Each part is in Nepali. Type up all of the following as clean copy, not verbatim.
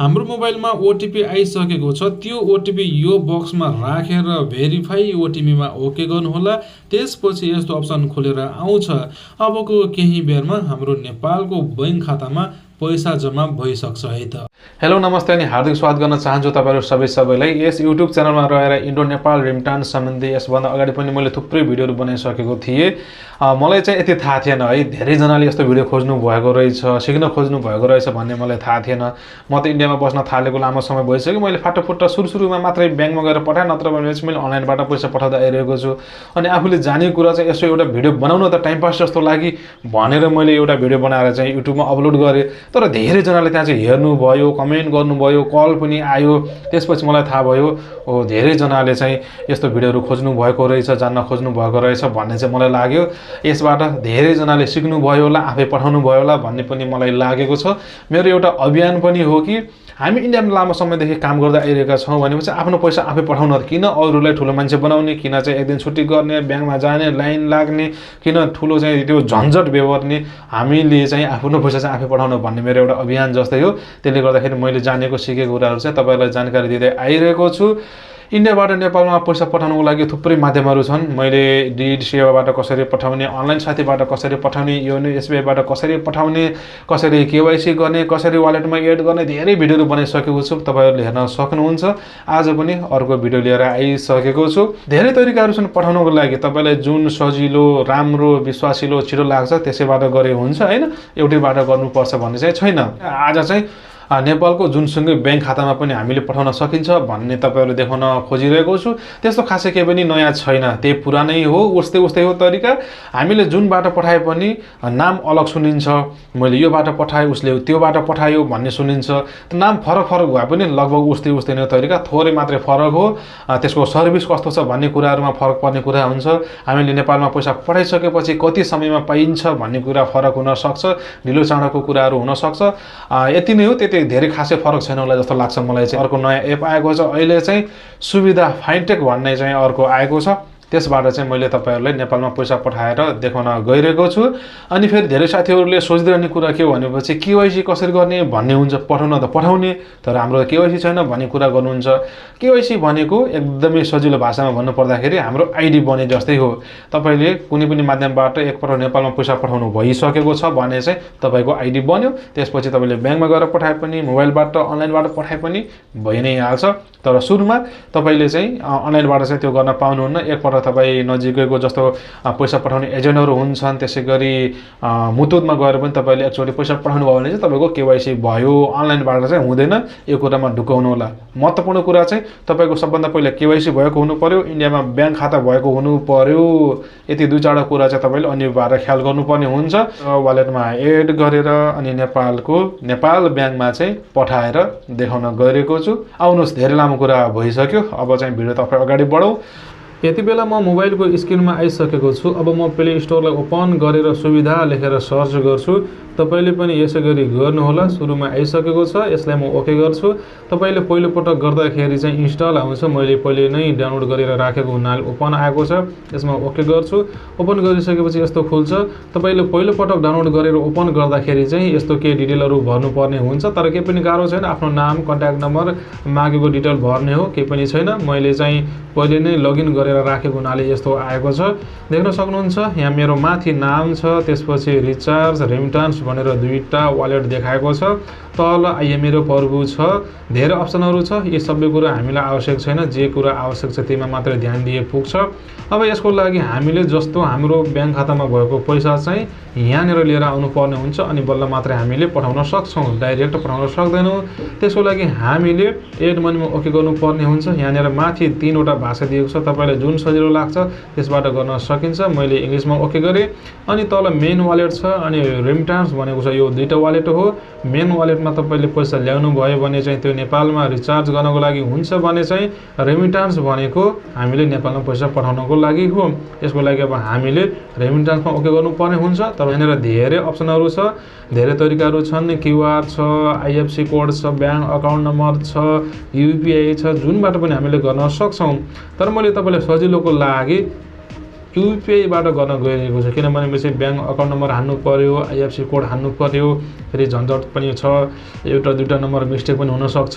हाम्रो मोबाइलमा ओटिपी आइसकेको छ। त्यो ओटिपी यो बक्समा राखेर भेरिफाई ओटिपीमा ओके गर्नुहोला। त्यसपछि यस्तो अप्सन खोलेर आउँछ। अबको केही बेरमा हाम्रो नेपालको बैंक खातामा पैसा जम्मा भइसक्छ है त। हेलो नमस्ते अनि हार्दिक स्वागत गर्न चाहन्छु तपाईहरु सबैलाई। यस युट्युब च्यानलमा रहेर इन्डो नेपाल रिमिटान्स सम्बन्धी यसभन्दा अगाडि पनि मैले थुप्रै भिडियोहरु बनाइसकेको थिएँ। मलाई चाहिँ यति थाहा थिएन है, धेरै जनाले यस्तो भिडियो खोज्नु भएको रहेछ, सिक्न खोज्नु भएको रहेछ भन्ने मलाई थाहा थिएन। म त इन्डियामा बस्न थालेको लामो समय भइसक्यो। मैले फाटोफुट्टा सुरुमा मात्रै ब्याङ्कमा गएर पठाएँ, नत्र भने चाहिँ मैले अनलाइनबाट पैसा पठाउँदै आइरहेको छु। अनि आफूले जानेको कुरा चाहिँ यसो एउटा भिडियो बनाउन त टाइम पास जस्तो लागि भनेर मैले एउटा भिडियो बनाएर चाहिँ युट्युबमा अपलोड गरेँ। तर धेरै जनाले त्यहाँ चाहिँ हेर्नु भयो, कमेन्ट गर्नुभयो, कल पनि आयो। त्यसपछि मलाई थाहा भयो धेरै जनाले चाहिँ यस्तो भिडियोहरु खोज्नु भएको रहेछ, जान्न खोज्नु भएको रहेछ भन्ने चाहिँ मलाई लाग्यो। यसबाट धेरै जनाले सिक्नु भयो होला, आफै पठाउनु भयो होला भन्ने पनि मलाई लागेको छ। मेरो एउटा अभियान पनि हो कि हामी इन्डियामा लामो समयदेखि काम गर्दै आइरहेका छौं भनेपछि आफ्नो पैसा आफै पठाउन, किन अरूलाई ठुलो मान्छे बनाउने, किन चाहिँ एक दिन छुट्टी गर्ने, ब्याङ्कमा जाने, लाइन लाग्ने, किन ठुलो चाहिँ त्यो झन्झट बेहोर्ने, हामीले चाहिँ आफ्नो पैसा चाहिँ आफै पठाउन भन्ने मेरो एउटा अभियान जस्तै हो। त्यसले गर्दाखेरि मैले जानेको सिकेको कुराहरु चाहिँ तपाईहरुलाई जानकारी दिँदै आइरहेको छु। इन्डियाबाट नेपालमा पैसा पठाउनको लागि थुप्रै माध्यमहरु छन्। मैले डिड सेवाबाट कसरी पठाउने, अनलाइन साथीबाट कसरी पठाउने, योनो एसबीआईबाट कसरी पठाउने, कसरी केवाईसी गर्ने, कसरी वालेटमा एड गर्ने, धेरै भिडियोहरु बनाइसकेको छु। तपाईहरुले हेर्न सक्नुहुन्छ। आज पनि अर्को भिडियो लिएर आइसकेको छु। धेरै तरिकाहरु छन् पठाउनको लागि। तपाईलाई जुन सजिलो, राम्रो, विश्वासिलो, छिटो लाग्छ त्यसैबाट गरे हुन्छ हैन। एउटैबाट गर्नुपर्छ भन्ने चाहिँ छैन। आज चाहिँ नेपालको जुनसुकै बैंक खातामा पनि हामीले पठाउन सकिन्छ भन्ने तपाईहरुले देखाउन खोजिरहेको छु। त्यस्तो खासै केही पनि नयाँ छैन, त्यही पुरानै हो, उस्तै हो तरिका। हामीले जुनबाट पठाए पनि नाम अलग सुनिन्छ। मैले योबाट पठाए, उसले त्योबाट पठायो भन्ने सुनिन्छ। त नाम फरक भए पनि लगभग उस्तै नै तरिका, थोरै मात्रै फरक हो। त्यसको सर्भिस कस्तो छ भन्ने कुराहरुमा फरक पर्ने कुरा हुन्छ। हामीले नेपालमा पैसा पठाइसकेपछि कति समयमा पाइन्छ भन्ने कुरा फरक हुन सक्छ, ढिलो चाँडोको कुराहरु हुन सक्छ। यति नै हो, त्यति धेरै खासै फरक छैन होला जस्तो लाग्छ मलाई चाहिँ। अर्को नयाँ एप आएको छ अहिले चाहिँ, सुविधा फाइनटेक भन्ने चाहिँ अर्को आएको छ। त्यसबाट चाहिँ मैले तपाईहरुलाई नेपालमा पैसा पठाएर देखाउन गइरहेको छु। अनि फेरि धेरै साथीहरुले सोच्दिरहने कुरा के हो भनेपछि केवाईसी कसरी गर्ने भन्ने हुन्छ। पठाउन त पठाउने, तर हाम्रो केवाईसी छैन भन्ने कुरा गर्नुहुन्छ। केवाईसी भनेको एकदमै सजिलो भाषामा भन्नु पर्दाखेरि हाम्रो आईडी बने जस्तै हो। तपाईले कुनै पनि माध्यमबाट एकपल्ट नेपालमा पैसा पठाउनु भइसकेको छ भने चाहिँ तपाईको आईडी बन्यो। त्यसपछि तपाईले ब्याङ्कमा गएर पठाए पनि, मोबाइलबाट अनलाइनबाट पठाए पनि भइ नै हाल्छ। तर सुरुमा तपाईले चाहिँ अनलाइनबाट चाहिँ त्यो गर्न पाउनुहुन्न। एकपल्ट तपाई नजिकैको जस्तो पैसा पठाउने एजेन्टहरु हुन्छन्, त्यसैगरी मुतुतमा गएर पनि तपाईले एकचोटी पैसा पठाउनु भयो भने चाहिँ तपाईको केवाईसी भयो। अनलाइनबाट चाहिँ हुँदैन। यो कुरामा ढुकाउनु होला। महत्त्वपूर्ण कुरा चाहिँ तपाईको सबभन्दा पहिला केवाईसी भएको हुनु पर्यो, इन्डियामा ब्याङ्क खाता भएको हुनु पर्यो। यति दुई चारवटा कुरा चाहिँ तपाईले अनिवार्य ख्याल गर्नुपर्ने हुन्छ। वालेटमा एड गरेर अनि नेपाल ब्याङ्कमा चाहिँ पठाएर देखाउन गइरहेको छु। आउनुहोस्, धेरै लामो कुरा भइसक्यो। अब चाहिँ भिडियो तपाईँ अगाडि बढौँ। यति बेला म मोबाइलको स्क्रिनमा आइसकेको छु। अब म प्ले स्टोरलाई ओपन गरेर सुविधा लेखेर सर्च गर्छु। तपाईले पनि यसै गरी गर्नुहोला। सुरुमा आइसकेको छ, यसलाई म ओके गर्छु। तपाईले पहिलो पटक गर्दाखेरि चाहिँ इन्स्टल आउँछ। मैले पहिले नै डाउनलोड गरेर राखेको हुनाले ओपन आएको छ। यसमा ओके गर्छु। ओपन गरिसकेपछि यस्तो खुल्छ। तपाईले पहिलो पटक डाउनलोड गरेर ओपन गर्दाखेरि चाहिँ यस्तो के डिटेलहरु भर्नुपर्ने हुन्छ। तर केही पनि गाह्रो छैन। आफ्नो नाम, कन्ट्याक्ट नम्बर, मागेको डिटेल भर्ने हो, केही पनि छैन। मैले चाहिँ पहिले नै लगइन गरेर राखेको हुनाले यस्तो आएको छ। देख्न सक्नुहुन्छ यहाँ मेरो माथि नाम छ, त्यसपछि रिचार्ज, रेमिटान्स भनेर दुईटा वालेट देखाएको छ। तल आइएमईरो प्रभु छ। धेरै अप्सनहरु छ। यी सबै कुरा हामीलाई आवश्यक छैन। जे कुरा आवश्यक छ त्यसमा मात्र ध्यान दिए पुग्छ। अब यसको लागि हामीले जस्तो हाम्रो ब्याङ्क खातामा भएको पैसा चाहिँ यहाँनिर लिएर आउनु पर्ने हुन्छ अनि बल्ल मात्रै हामीले पठाउन सक्छौं। डाइरेक्ट पठाउन सक्दैनौं। त्यसको लागि हामीले एड मनीमा ओके गर्नुपर्ने हुन्छ। यहाँनिर माथि तीनवटा भाषा दिएको छ। तपाईलाई जुन सजिलो लाग्छ त्यसबाट गर्न सकिन्छ। मैले इंग्लिशमा ओके गरे। अनि तल मेन वालेट छ अनि रेमिटान्स भनेको छ। यो दुईटा वालेट हो। मेन वालेटमा तपाईले पैसा ल्याउनु भयो भने चाहिँ त्यो नेपालमा रिचार्ज गर्नको लागि हुन्छ भने चाहिँ रेमिटान्स भनेको हामीले नेपालमा पैसा पठाउनको लागि हो। यसको लागि अब हामीले रेमिटान्समा ओके गर्नुपर्ने हुन्छ। तर यहाँनिर धेरै अप्सनहरु छ, धेरै तरिकाहरु छन्। क्यूआर छ, आईएफसी कोड छ, ब्याङ्क अकाउन्ट नम्बर छ, युपीआई छ, जुनबाट पनि हामीले गर्न सक्छौं। तर मैले तपाईलाई सजिलोको लागि युपिआईबाट गर्न गइरहेको छ। किनभने पछि ब्याङ्क अकाउन्ट नम्बर हान्नु पर्यो, आइएफएससी कोड हान्नु पर्यो, फेरि झन्झट पनि छ, एउटा दुईवटा नम्बर मिस्टेक पनि हुनसक्छ,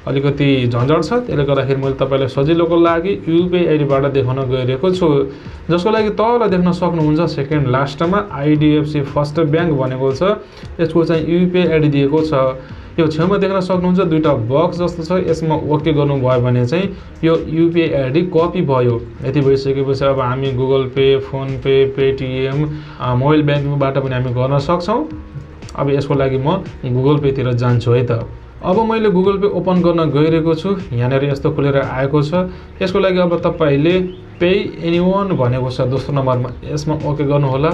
अलिकति झन्झट छ। त्यसले गर्दाखेरि मैले तपाईँलाई सजिलोको लागि युपिआई आइडीबाट देखाउन गइरहेको छु, जसको लागि तल देख्न सक्नुहुन्छ सेकेन्ड लास्टमा आइडिएफसी फर्स्ट ब्याङ्क भनेको छ। यसको चाहिँ युपिआई आइडी दिएको छ। यो छेउमा देख्न सक्नुहुन्छ दुईवटा बक्स जस्तो छ, यसमा ओके गर्नुभयो भने चाहिँ यो युपिआई आइडी कपी भयो। यति भइसकेपछि अब हामी Google pay, phone pay, Paytm, mobile ब्याङ्किङबाट पनि हामी गर्न सक्छौँ। अब यसको लागि म गुगल पेतिर जान्छु है त। अब मैले गुगल पे ओपन गर्न गइरहेको छु। यहाँनिर यस्तो खुलेर आएको छ। यसको लागि अब तपाईँले पे एनीवन भनेको छ दोस्रो नम्बरमा, यसमा ओके गर्नुहोला।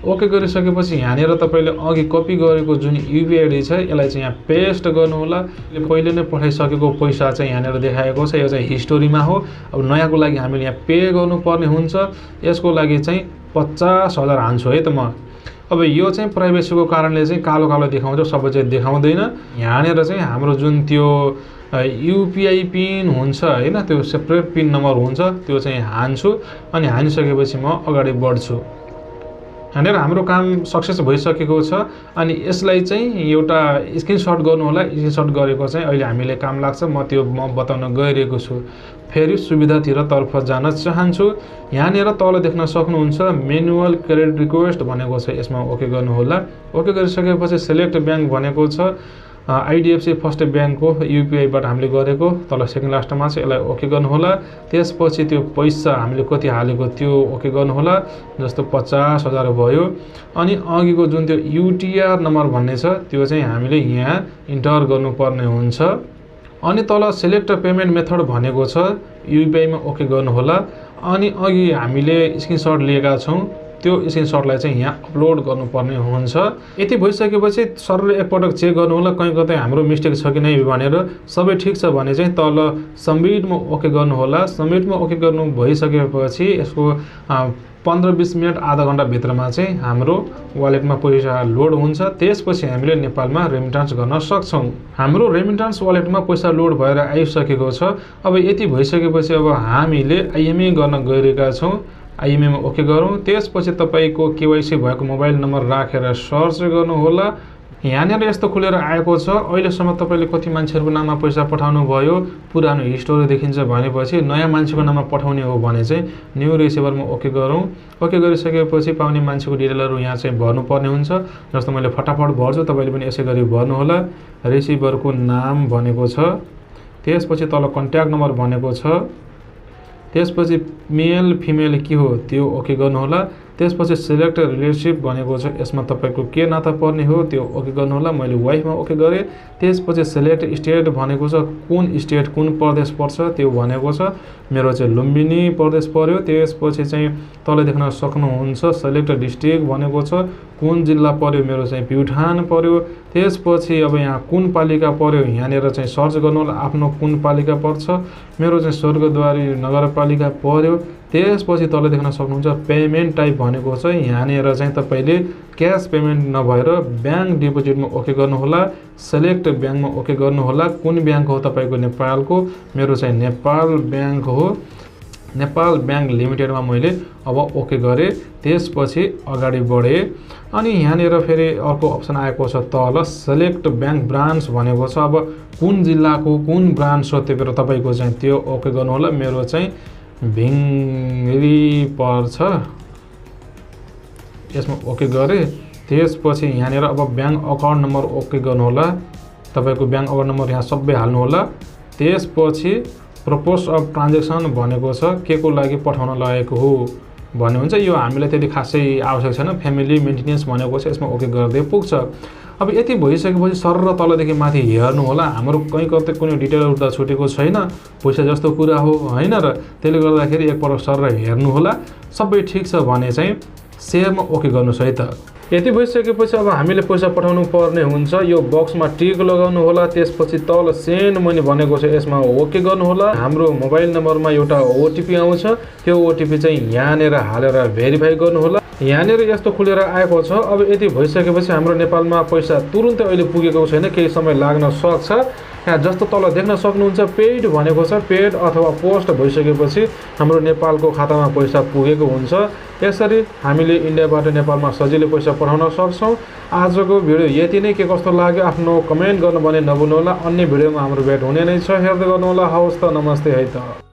ओके गरिसकेपछि यहाँनिर तपाईँले अघि कपी गरेको जुन युपिआई आइडी छ यसलाई चाहिँ यहाँ पेस्ट गर्नुहोला। पहिले नै पठाइसकेको पैसा चाहिँ यहाँनिर देखाएको छ, यो चाहिँ हिस्टोरीमा हो। अब नयाँको लागि हामीले यहाँ पे गर्नुपर्ने हुन्छ। यसको लागि चाहिँ 50,000 हान्छु है त म। अब यो चाहिँ प्राइभेसीको कारणले चाहिँ कालो कालो देखाउँछ, सबै चाहिँ देखाउँदैन। यहाँनिर चाहिँ हाम्रो जुन त्यो युपिआई पिन हुन्छ हैन, त्यो सेपरेट पिन नम्बर हुन्छ, त्यो चाहिँ हान्छु। अनि हानिसकेपछि म अगाडि बढ्छु। यहाँनिर हाम्रो काम सक्सेस भइसकेको छ। अनि यसलाई चाहिँ एउटा स्क्रिनसट गर्नु होला। स्क्रिनसट गरेको चाहिँ अहिले हामीले काम लाग्छ, म बताउन गइरहेको छु। फेरि सुविधातिर तर्फ जान चाहन्छु। यहाँनिर तल देख्न सक्नुहुन्छ मेनुअल क्रेडिट रिक्वेस्ट भनेको छ, यसमा ओके गर्नु होला। ओके गरिसकेपछि सिलेक्ट ब्याङ्क भनेको छ आइडिएफसी फर्स्ट ब्याङ्कको युपिआईबाट हामीले गरेको, तल सेकेन्ड लास्टमा चाहिँ यसलाई ओके गर्नुहोला। त्यसपछि त्यो पैसा हामीले कति हालेको त्यो ओके गर्नुहोला, जस्तो 50,000 भयो। अनि अघिको जुन त्यो युटिआर नम्बर भन्ने छ त्यो चाहिँ हामीले यहाँ इन्टर गर्नुपर्ने हुन्छ। अनि तल सिलेक्ट पेमेन्ट मेथड भनेको छ, युपिआईमा ओके गर्नुहोला। अनि अघि हामीले स्क्रिनसट लिएका छौँ त्यो स्क्रिनसटलाई चाहिँ यहाँ अपलोड गर्नुपर्ने हुन्छ। यति भइसकेपछि सर एकपटक चेक गर्नुहोला कहीँ कतै हाम्रो मिस्टेक छ कि नै भनेर। सबै ठिक छ भने चाहिँ तल सबमिटमा ओके गर्नुहोला। सबमिटमा ओके गर्नु भइसकेपछि यसको 15-20 मिनट आधा घन्टा भित्रमा चाहिँ हाम्रो वालेटमा पैसा लोड हुन्छ। त्यसपछि हामीले नेपालमा रेमिटान्स गर्न सक्छौँ। हाम्रो रेमिटान्स वालेटमा पैसा लोड भएर आइसकेको छ। अब यति भइसकेपछि अब हामीले आइएमए गर्न गइरहेका छौँ। आइएमएमा ओके गरौँ। त्यसपछि तपाईँको केवाइसी भएको मोबाइल नम्बर राखेर सर्च गर्नुहोला। यहाँनिर यस्तो खुलेर आएको छ। अहिलेसम्म तपाईँले कति मान्छेहरूको नाममा पैसा पठाउनु भयो, पुरानो हिस्टोरी देखिन्छ भनेपछि नयाँ मान्छेको नाममा पठाउने हो भने चाहिँ न्यू रिसिभरमा ओके गरौँ। ओके गरिसकेपछि पाउने मान्छेको डिटेलहरू यहाँ चाहिँ भर्नुपर्ने हुन्छ। जस्तो मैले फटाफट भर्छु, तपाईँले पनि यसै गरी भर्नुहोला। रिसिभरको नाम भनेको छ, त्यसपछि तल कन्ट्याक्ट नम्बर भनेको छ, त्यसपछि मेल फिमेल के हो त्यो ओके गर्नुहोला। त्यसपछि सिलेक्ट रिलेसनशिप भनेको छ, यसमा तपाईँको के नाता पर्ने हो त्यो ओके गर्नुहोला। मैले वाइफमा ओके गरेँ। त्यसपछि सिलेक्ट स्टेट भनेको छ, कुन स्टेट कुन प्रदेश पर्छ त्यो भनेको छ। मेरो चाहिँ लुम्बिनी प्रदेश पर्यो। त्यसपछि चाहिँ तल देख्न सक्नुहुन्छ सिलेक्ट डिस्ट्रिक्ट भनेको छ, कुन जिल्ला पर्यो, मेरो चाहिँ प्युठान पर्यो। त्यसपछि अब यहाँ कुन पालिका पर्यो, यहाँनिर चाहिँ सर्च गर्नुहोला आफ्नो कुन पालिका पर्छ। मेरो चाहिँ स्वर्गद्वारी नगरपालिका पर्यो। त्यसपछि तल देख्न सक्नुहुन्छ पेमेन्ट टाइप भनेको छ, यहाँनिर चाहिँ तपाईँले क्यास पेमेन्ट नभएर ब्याङ्क डिपोजिटमा ओके गर्नुहोला। सेलेक्ट ब्याङ्कमा ओके गर्नुहोला। कुन ब्याङ्क हो तपाईँको, नेपालको, मेरो चाहिँ नेपाल ब्याङ्क हो, नेपाल ब्याङ्क लिमिटेडमा मैले अब ओके गरेँ। त्यसपछि अगाडि बढेँ। अनि यहाँनिर फेरि अर्को अप्सन आएको छ तल सेलेक्ट ब्याङ्क ब्रान्च भनेको छ। अब कुन जिल्लाको कुन ब्रान्च हो त्यो तपाईँको चाहिँ त्यो ओके गर्नुहोला। मेरो चाहिँ भिङ्री पर्छ, यसमा ओके गरेँ। त्यसपछि यहाँनिर अब ब्याङ्क अकाउन्ट नम्बर ओके गर्नुहोला। तपाईँको ब्याङ्क अकाउन्ट नम्बर यहाँ सबै हाल्नुहोला। त्यसपछि प्रपोज अफ ट्रान्जेक्सन भनेको छ, के को लागि पठाउन लागेको हो भन्ने हुन्छ। यो हामीलाई त्यति खासै आवश्यक छैन। फ्यामिली मेन्टेनेन्स भनेको छ, यसमा ओके गर्दै पुग्छ। अब यति भइसकेपछि सर र तलदेखि माथि हेर्नु होला। हाम्रो कहीँ कतै कुनै डिटेलहरू त छुटेको छैन, पैसा जस्तो कुरा हो होइन र। त्यसले गर्दाखेरि एकपल्ट सर र हेर्नु होला। सबै ठिक छ भने चाहिँ सेभमा ओके गर्नुहोस् है त। यति भइसकेपछि अब हामीले पैसा पठाउनु पर्ने हुन्छ। यो बक्समा टिक लगाउनु होला। त्यसपछि तल सेन्ड मनी भनेको छ, यसमा ओके गर्नु होला। हाम्रो मोबाइल नम्बरमा एउटा ओटिपी आउँछ, त्यो ओटिपी चाहिँ यहाँनिर हालेर भेरिफाई गर्नु होला। यहाँनिर यस्तो खुलेर आएको छ। अब यति भइसकेपछि हाम्रो नेपालमा पैसा तुरुन्तै अहिले पुगेको छैन, केही समय लाग्न सक्छ। यहाँ जस्तो तल देख्न सक्नुहुन्छ पेड भनेको छ। पेड अथवा पोस्ट भइसकेपछि हाम्रो नेपालको खातामा पैसा पुगेको हुन्छ। यसरी हामीले इन्डियाबाट नेपालमा सजिलै पैसा पठाउन सक्छौँ। आजको भिडियो यति नै। के कस्तो लाग्यो आफ्नो कमेन्ट गर्न भने नभुल्नुहोला। अन्य भिडियोमा हाम्रो भेट हुने नै छ, हेर्दै गर्नुहोला। हवस् त, नमस्ते है त।